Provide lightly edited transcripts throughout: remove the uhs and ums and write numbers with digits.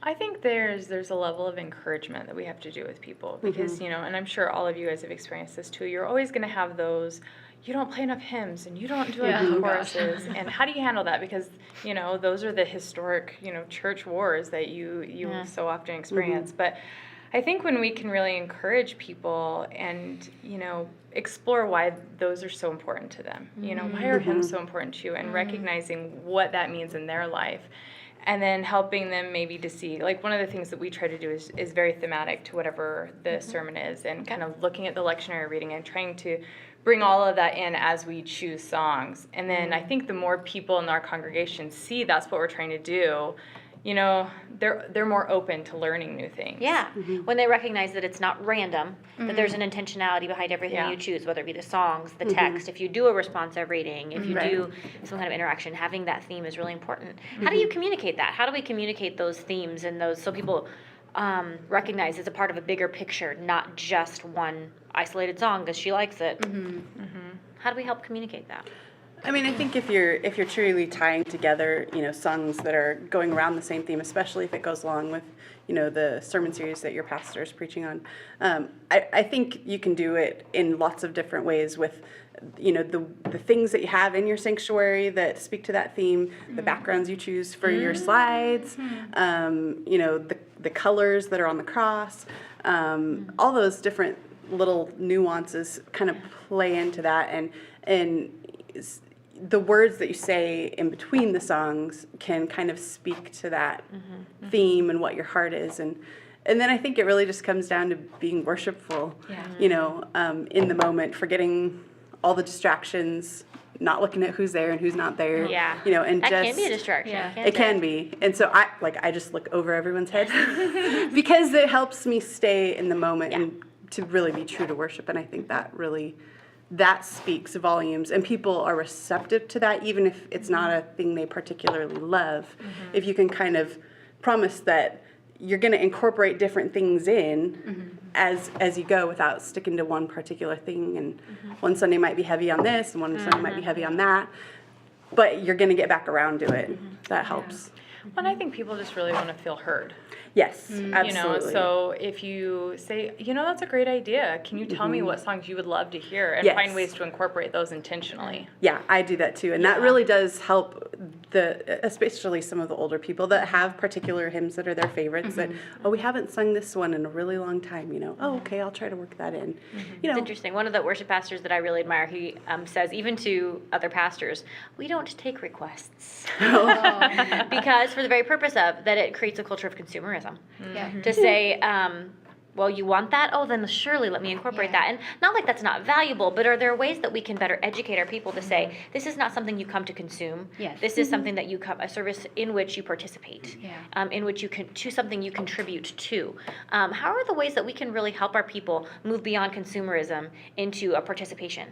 I think there's a level of encouragement that we have to do with people because, and I'm sure all of you guys have experienced this too. You're always going to have those, you don't play enough hymns and you don't do enough choruses. And how do you handle that? Because, those are the historic, church wars that you so often experience. But I think when we can really encourage people and, explore why those are so important to them, why are hymns so important to you, and recognizing what that means in their life. And then helping them maybe to see, like one of the things that we try to do is very thematic to whatever the sermon is, and kind of looking at the lectionary reading and trying to bring all of that in as we choose songs. And then I think the more people in our congregation see that's what we're trying to do, they're more open to learning new things. Yeah, when they recognize that it's not random, that there's an intentionality behind everything you choose, whether it be the songs, the text, if you do a responsive reading, if you do some kind of interaction, having that theme is really important. How do you communicate that? How do we communicate those themes and those so people recognize it's a part of a bigger picture, not just one isolated song because she likes it? How do we help communicate that? I mean, I think if you're truly tying together, songs that are going around the same theme, especially if it goes along with, the sermon series that your pastor is preaching on, I think you can do it in lots of different ways with, the things that you have in your sanctuary that speak to that theme, the backgrounds you choose for your slides, the colors that are on the cross, all those different little nuances kind of play into that, and the words that you say in between the songs can kind of speak to that theme and what your heart is, and then I think it really just comes down to being worshipful, in the moment, forgetting all the distractions, not looking at who's there and who's not there, and that just can be a distraction. It can be, and so I just look over everyone's head because it helps me stay in the moment and to really be true to worship, and I think that speaks volumes, and people are receptive to that, even if it's not a thing they particularly love. If you can kind of promise that you're going to incorporate different things in as you go without sticking to one particular thing, and one Sunday might be heavy on this, and one Sunday might be heavy on that, but you're going to get back around to it. That helps. Well, and I think people just really want to feel heard. Yes, absolutely. So if you say, that's a great idea. Can you tell me what songs you would love to hear, and find ways to incorporate those intentionally? Yeah, I do that too, and that really does help especially some of the older people that have particular hymns that are their favorites. That we haven't sung this one in a really long time. Okay, I'll try to work that in. It's interesting. One of the worship pastors that I really admire, he says even to other pastors, we don't take requests because for the very purpose of that, it creates a culture of consumerism. To say, well, you want that? Oh, then surely let me incorporate that. And not like that's not valuable, but are there ways that we can better educate our people to say, this is not something you come to consume. This is something that you come, a service in which you participate, in which you can, to something you contribute to. How are the ways that we can really help our people move beyond consumerism into a participation?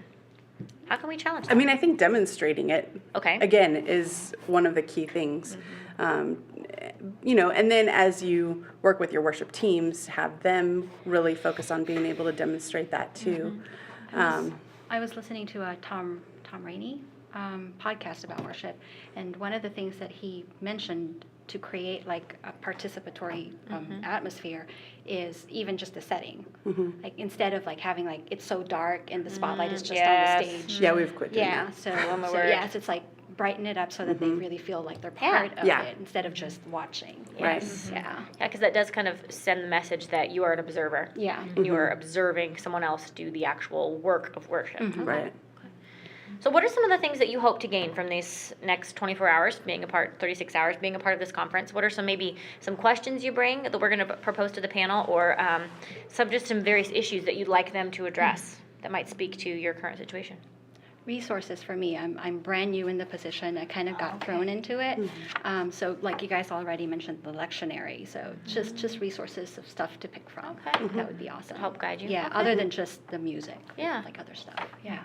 How can we challenge that? I mean, I think demonstrating it, again, is one of the key things. And then as you work with your worship teams, have them really focus on being able to demonstrate that too. I was listening to a Tom Rainey podcast about worship, and one of the things that he mentioned to create like a participatory atmosphere is even just the setting. Like instead of like having like it's so dark and the spotlight is just on the stage. Yeah, we've quit doing that. So it's like brighten it up so that they really feel like they're part of it instead of just watching. Right. Yeah, because that does kind of send the message that you are an observer. Yeah. And you are observing someone else do the actual work of worship. Right. So what are some of the things that you hope to gain from these next 24 hours, 36 hours, being a part of this conference? What are some questions you bring that we're going to propose to the panel, or some various issues that you'd like them to address that might speak to your current situation? Resources for me. I'm brand new in the position. I kind of got thrown into it. So like you guys already mentioned the lectionary. So just resources of stuff to pick from. That would be awesome. Help guide you. Yeah, other than just the music. Like other stuff. Yeah.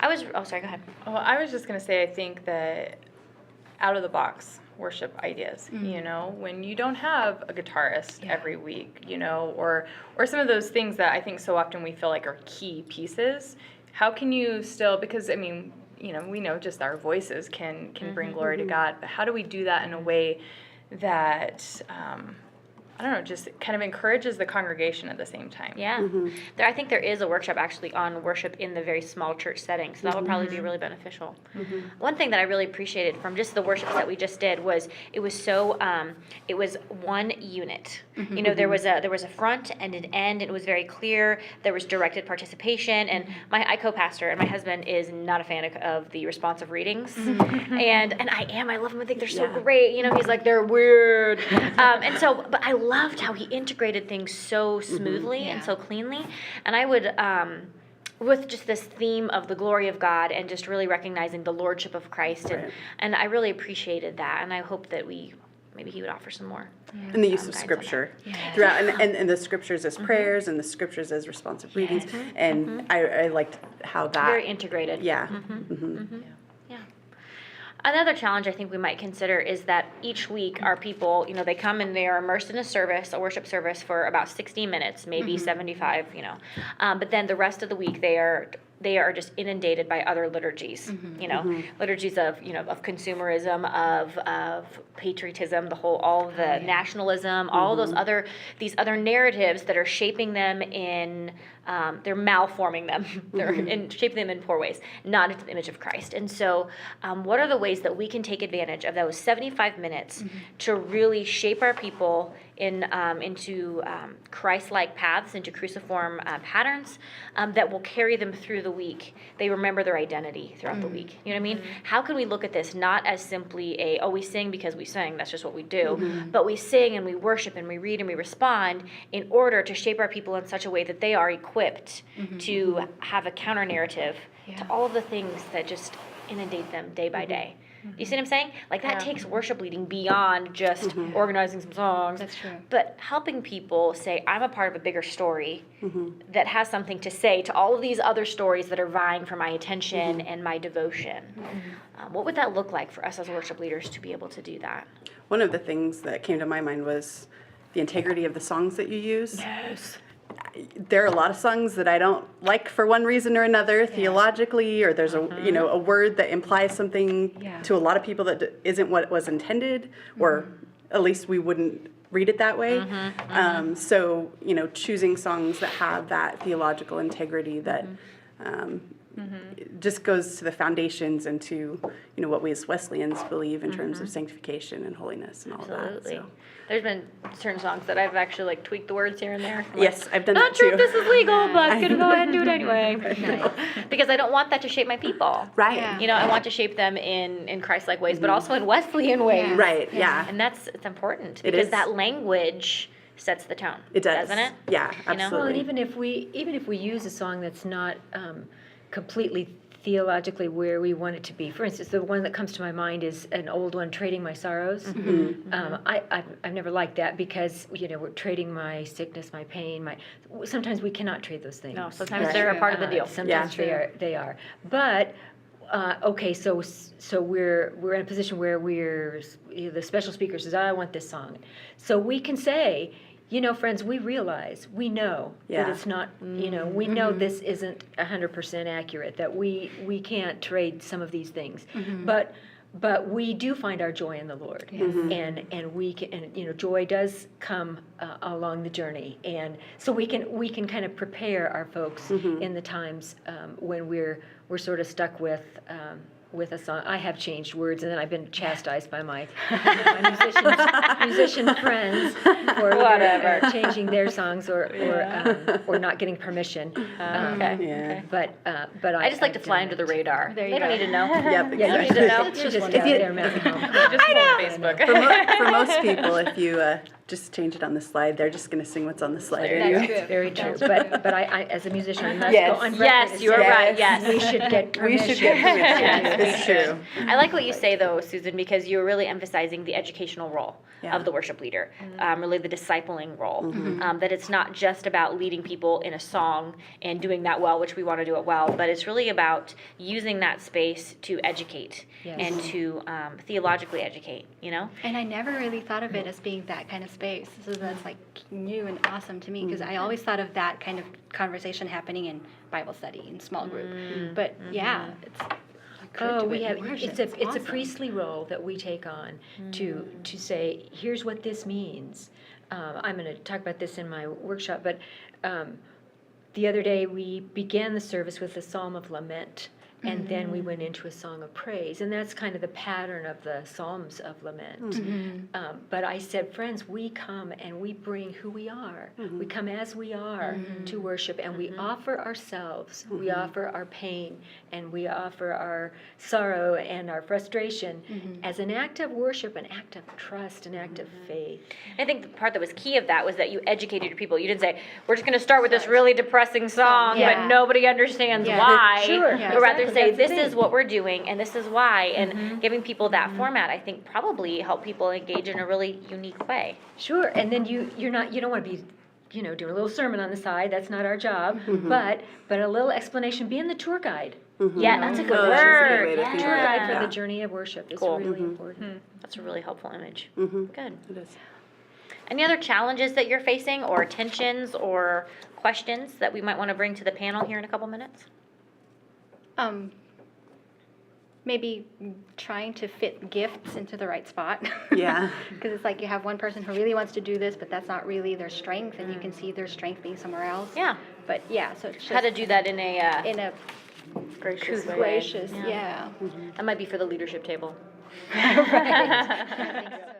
Sorry, go ahead. Well, I was just going to say, I think that out of the box worship ideas, when you don't have a guitarist every week, or some of those things that I think so often we feel like are key pieces, how can you still, because I mean, we know just our voices can bring glory to God, but how do we do that in a way that, I don't know, just kind of encourages the congregation at the same time. Yeah. I think there is a workshop actually on worship in the very small church setting, so that would probably be really beneficial. One thing that I really appreciated from just the worships that we just did was it was so it was one unit. You know, there was a front and an end, and it was very clear. There was directed participation, and I co-pastor and my husband is not a fan of the responsive readings, and I love them. I think they're so great. You know, he's like, they're weird, and so but I loved how he integrated things so smoothly and so cleanly. And I would, with just this theme of the glory of God and just really recognizing the lordship of Christ, and I really appreciated that. And I hope that maybe he would offer some more. And the use of scripture throughout, and the scriptures as prayers, and the scriptures as responsive readings. And I liked how that very integrated. Yeah. Another challenge I think we might consider is that each week our people, you know, they come and they are immersed in a worship service for about 60 minutes, maybe 75, you know. But then the rest of the week they are just inundated by other liturgies, you know, liturgies of, you know, of consumerism, of patriotism, all of the nationalism, all these other narratives that are shaping them in, they're malforming them, they're shaping them in poor ways, not into the image of Christ. And so what are the ways that we can take advantage of those 75 minutes to really shape our people into Christ-like paths, into cruciform patterns that will carry them through the week? They remember their identity throughout the week. You know what I mean? How can we look at this not as simply we sing because we sing, that's just what we do, but we sing and we worship and we read and we respond in order to shape our people in such a way that they are equipped to have a counter narrative to all of the things that just inundate them day by day. You see what I'm saying? Like that takes worship leading beyond just organizing some songs. That's true. But helping people say, I'm a part of a bigger story that has something to say to all of these other stories that are vying for my attention and my devotion. What would that look like for us as worship leaders to be able to do that? One of the things that came to my mind was the integrity of the songs that you use. Yes. There are a lot of songs that I don't like for one reason or another, theologically, or there's a word that implies something to a lot of people that isn't what was intended, or at least we wouldn't read it that way. So, you know, choosing songs that have that theological integrity that just goes to the foundations and to, you know, what we as Wesleyans believe in terms of sanctification and holiness and all Absolutely. that. So. There's been certain songs that I've actually like tweaked the words here and there. I'm Yes, like, I've done not that sure too. if this is legal, but I'm gonna go ahead and do it anyway. Because I don't want that to shape my people. Right. Yeah. You know, I want to shape them in Christ-like ways, but also in Wesleyan ways. Yeah. Right, yeah. And it's important It because is. that language sets the tone. It does. Doesn't it? Yeah, You know? absolutely. Well, and even if we use a song that's not completely theologically where we want it to be. For instance, the one that comes to my mind is an old one, "Trading My Sorrows." I've never liked that because, you know, we're trading my sickness, my pain, sometimes we cannot trade those things. No, sometimes Right. they're a part of the deal. Sometimes they are. But okay, so we're in a position where the special speaker says, "I want this song," so we can say, you know, friends, we know that it's not, you know, we know this isn't 100% accurate, that we can't trade some of these things, but we do find our joy in the Lord, and we can, and you know, joy does come along the journey, and so we can kind of prepare our folks in the times when we're sort of stuck with a song. I have changed words, and then I've been chastised by my musician friends for Whatever. changing their songs or not getting permission. Okay. But I just like to fly under the radar. There you They don't go. need to know. Yep, Yeah, exactly. You don't need to know. it's just If out you- there messing home. Just on Facebook. For most people, if you just change it on the slide, they're just going to sing what's on the slide anyway. That's true. Very true. But I as a musician, I must Yes. go on record. Yes, and you are say right. Yes. we should get We permission. should get permission. Yes, we It's should. true. I like what you say, though, Susan, because you're really emphasizing the educational role Yeah. of the worship leader, really the discipling role. That it's not just about leading people in a song and doing that well, which we want to do it well, but it's really about using that space to educate Yes. and to theologically educate, you know? And I never really thought of it as being that kind of space. So that's like new and awesome to me because I always thought of that kind of conversation happening in Bible study in small group. But yeah, it's Oh, we it have, in worship. it's a awesome. priestly role that we take on to say, here's what this means. I'm going to talk about this in my workshop, but the other day we began the service with a psalm of lament, and then we went into a song of praise, and that's kind of the pattern of the psalms of lament. But I said, friends, we come and we bring who we are. We come as we are to worship, and we offer ourselves. We offer our pain, and we offer our sorrow and our frustration as an act of worship, an act of trust, an act of faith. I think the part that was key of that was that you educated your people. You didn't say, we're just going to start with this really depressing song, Yeah. but nobody understands Yeah. why. Sure. Yeah. But rather Exactly. say, That's the this is thing. what we're doing, and this is why. And giving people that format, I think, probably help people engage in a really unique way. Sure, and then you don't want to be, doing a little sermon on the side. That's not our job. But a little explanation, being the tour guide. Yeah, that's a good Oh, that's a good word. way to think Tour about it. guide for Yeah. the journey of worship is Cool. really important. That's a really helpful image. Mm-hmm. Good. It is. Any other challenges that you're facing, or tensions, or questions that we might want to bring to the panel here in a couple minutes? Maybe trying to fit gifts into the right spot. Yeah. Because it's like you have one person who really wants to do this, but that's not really their strength, and you can see their strength being somewhere else. Yeah. But yeah, so it's just How to do that in a in a Gracious way. gracious, yeah. that might be for the leadership table. Right. I think so.